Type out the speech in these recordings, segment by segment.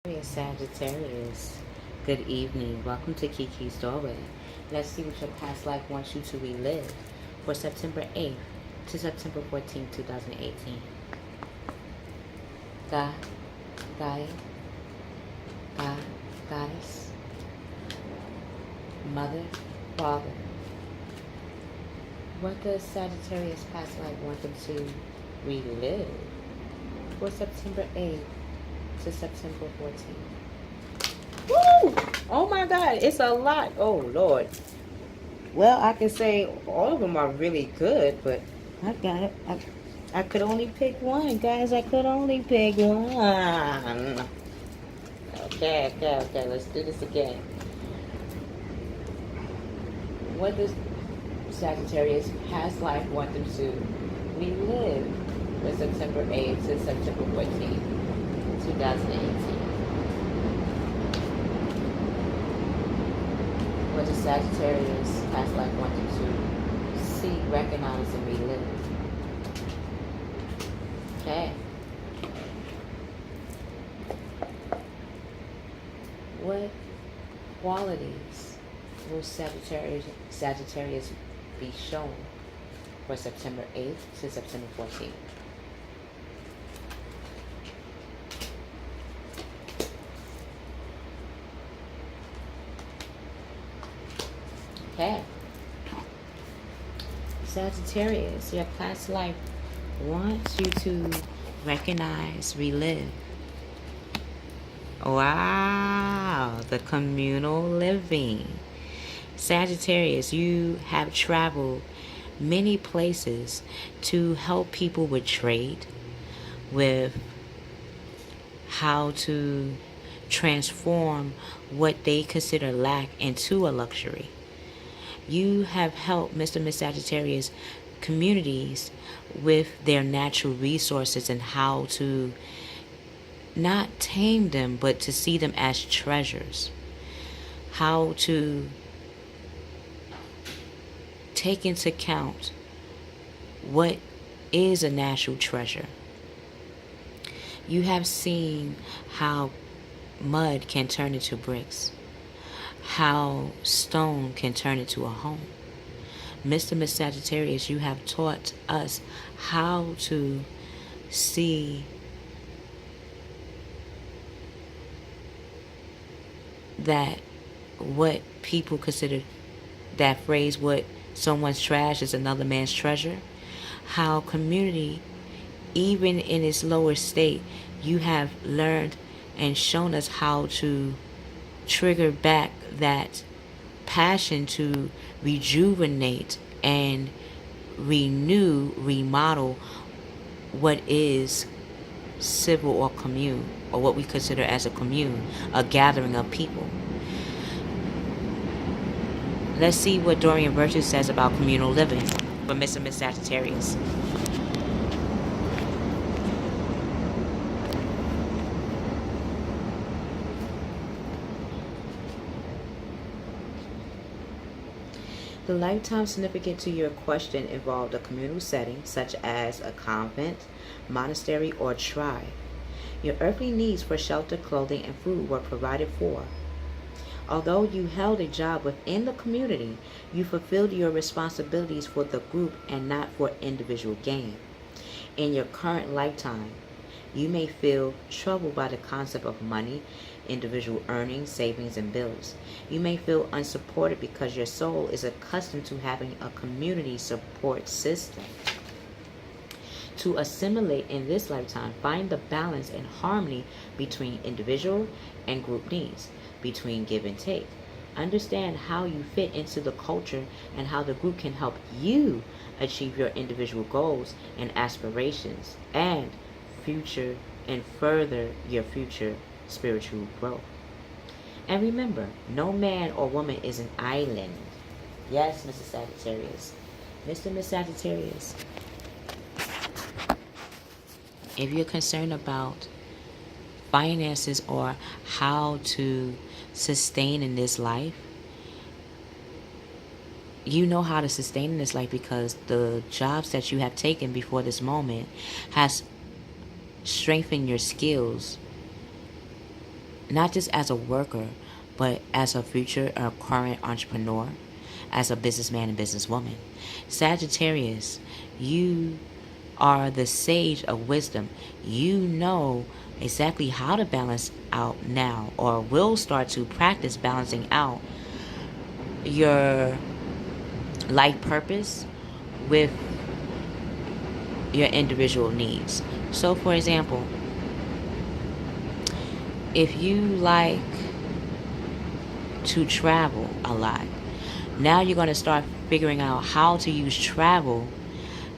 Sagittarius, good evening. Welcome to Keykeys Doorway. Let's see what your past life wants you to relive for September 8th to September 14th, 2018. God, Gaia, God, Goddess, Mother, Father. What does Sagittarius past life want them to relive for September 8th to September 14th? Woo! Oh my God, it's a lot. Oh Lord. Well, I can say all of them are really good, but I got it. I could only pick one, guys. I could only pick one. Okay. Let's do this again. What does Sagittarius past life want them to relive for September 8th to September 14th, 2018? What does Sagittarius past life want them to see, recognize, and relive? Okay. What qualities will Sagittarius be shown for September 8th to September 14th? Okay. Sagittarius, your past life wants you to recognize, relive. Wow, the communal living. Sagittarius, you have traveled many places to help people with trade, with how to transform what they consider lack into a luxury. You have helped Mr. and Mrs Saggitarius communities with their natural resources and how to not tame them, but to see them as treasures. How to take into account what is a natural treasure. You have seen how mud can turn into bricks, how stone can turn into a home. Mr. and Mrs Saggitarius, you have taught us how to see that what people consider, that phrase, what someone's trash is another man's treasure. How community, even in its lower state, you have learned and shown us how to trigger back that passion to rejuvenate and renew, remodel what is civil or commune, or what we consider as a commune, a gathering of people. Let's see what Dorian Virtue says about communal living for Mr. and Mrs Sagittarius. The lifetime significant to your question involved a communal setting, such as a convent, monastery, or tribe. Your earthly needs for shelter, clothing, and food were provided for. Although you held a job within the community, you fulfilled your responsibilities for the group and not for individual gain. In your current lifetime, you may feel troubled by the concept of money, individual earnings, savings, and bills. You may feel unsupported because your soul is accustomed to having a community support system. To assimilate in this lifetime, find the balance and harmony between individual and group needs, between give and take. Understand how you fit into the culture and how the group can help you achieve your individual goals and aspirations and further your future spiritual growth. And remember, no man or woman is an island. Yes, Mrs. Sagittarius. Mr. and Mrs Sagittarius, if you're concerned about finances or how to sustain in this life, you know how to sustain in this life because the jobs that you have taken before this moment has strengthened your skills not just as a worker, but as a future or current entrepreneur, as a businessman and businesswoman. Sagittarius, you are the sage of wisdom. You know exactly how to balance out now, or will start to practice balancing out your life purpose with your individual needs. So, for example, if you like to travel a lot, now you're going to start figuring out how to use travel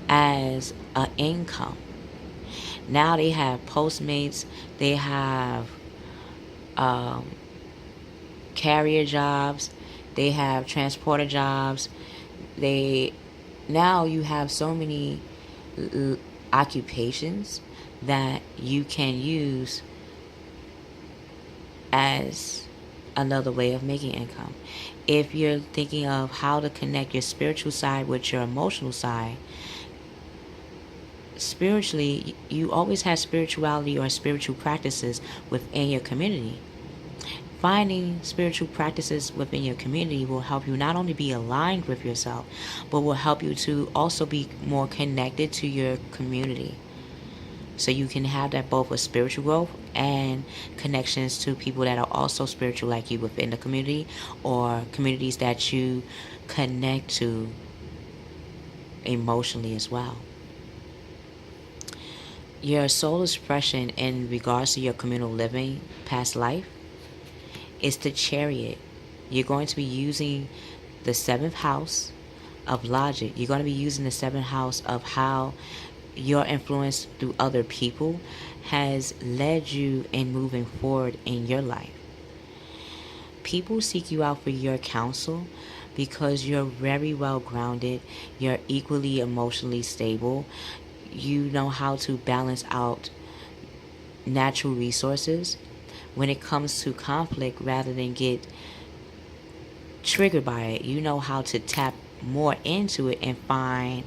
as an income. Now they have Postmates, they have carrier jobs, they have transporter jobs. Now you have so many occupations that you can use as another way of making income. If you're thinking of how to connect your spiritual side with your emotional side, spiritually, you always have spirituality or spiritual practices within your community. Finding spiritual practices within your community will help you not only be aligned with yourself, but will help you to also be more connected to your community. So you can have that both with spiritual growth and connections to people that are also spiritual like you within the community, or communities that you connect to emotionally as well. Your soul expression in regards to your communal living past life is the Chariot. You're going to be using the 7th house of logic. You're going to be using the 7th house of how your influence through other people has led you in moving forward in your life. People seek you out for your counsel because you're very well grounded. You're equally emotionally stable. You know how to balance out natural resources. When it comes to conflict, rather than get triggered by it, you know how to tap more into it and find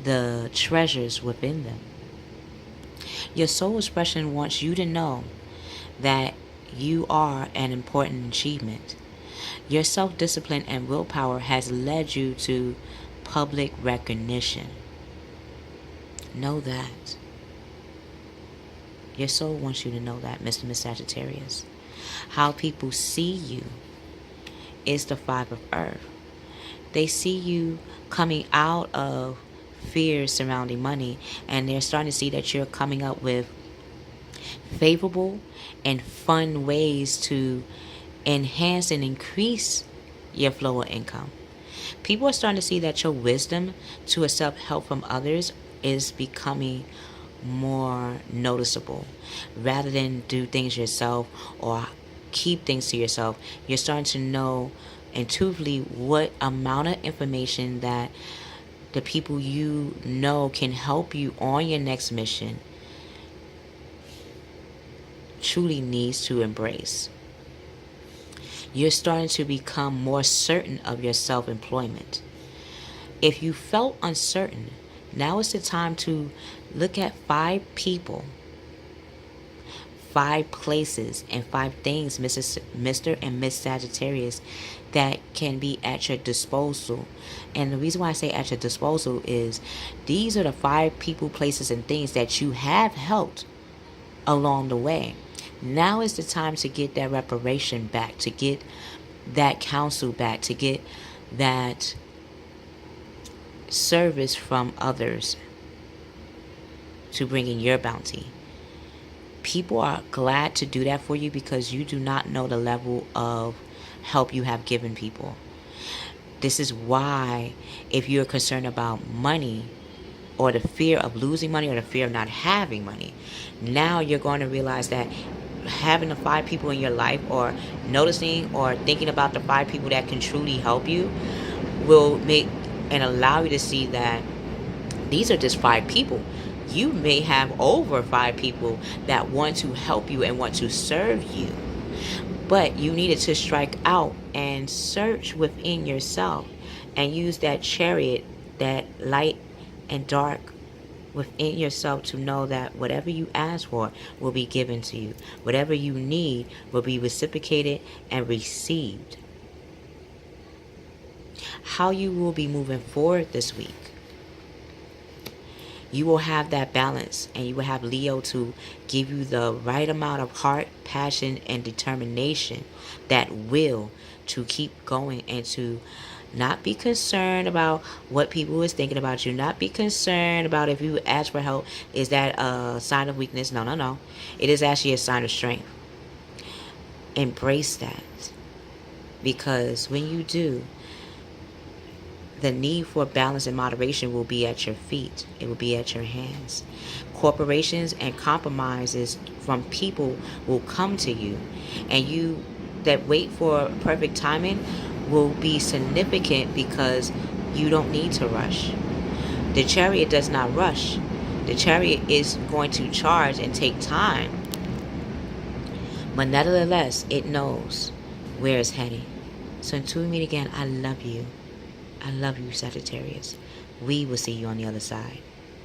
the treasures within them. Your soul expression wants you to know that you are an important achievement. Your self-discipline and willpower has led you to public recognition. Know that. Your soul wants you to know that, Mr. and Mrs Saggitarius. How people see you is the 5 of Earth. They see you coming out of fears surrounding money, and they're starting to see that you're coming up with favorable and fun ways to enhance and increase your flow of income. People are starting to see that your wisdom to accept help from others is becoming more noticeable. Rather than do things yourself or keep things to yourself, you're starting to know intuitively what amount of information that the people you know can help you on your next mission truly needs to embrace. You're starting to become more certain of your self-employment. If you felt uncertain, now is the time to look at 5 people, 5 places, and 5 things, Mr. and Miss Saggitarius, that can be at your disposal. And the reason why I say at your disposal is these are the 5 people, places, and things that you have helped along the way. Now is the time to get that reparation back, to get that counsel back, to get that service from others to bring in your bounty. People are glad to do that for you because you do not know the level of help you have given people. This is why, if you're concerned about money or the fear of losing money or the fear of not having money, now you're going to realize that having the 5 people in your life, or noticing or thinking about the 5 people that can truly help you, will make and allow you to see that these are just 5 people. You may have over 5 people that want to help you and want to serve you. But you needed to strike out and search within yourself and use that Chariot, that light and dark within yourself to know that whatever you ask for will be given to you. Whatever you need will be reciprocated and received. How you will be moving forward this week. You will have that balance, and you will have Leo to give you the right amount of heart, passion, and determination, that will to keep going, and to not be concerned about what people is thinking about you. Not be concerned about if you ask for help, is that a sign of weakness? No, no, no. It is actually a sign of strength. Embrace that. Because when you do, the need for balance and moderation will be at your feet. It will be at your hands. Corporations and compromises from people will come to you. And you that wait for perfect timing will be significant, because you don't need to rush. The Chariot does not rush. The Chariot is going to charge and take time. But nevertheless, it knows where it's heading. So until we meet again, I love you. I love you, Sagittarius. We will see you on the other side.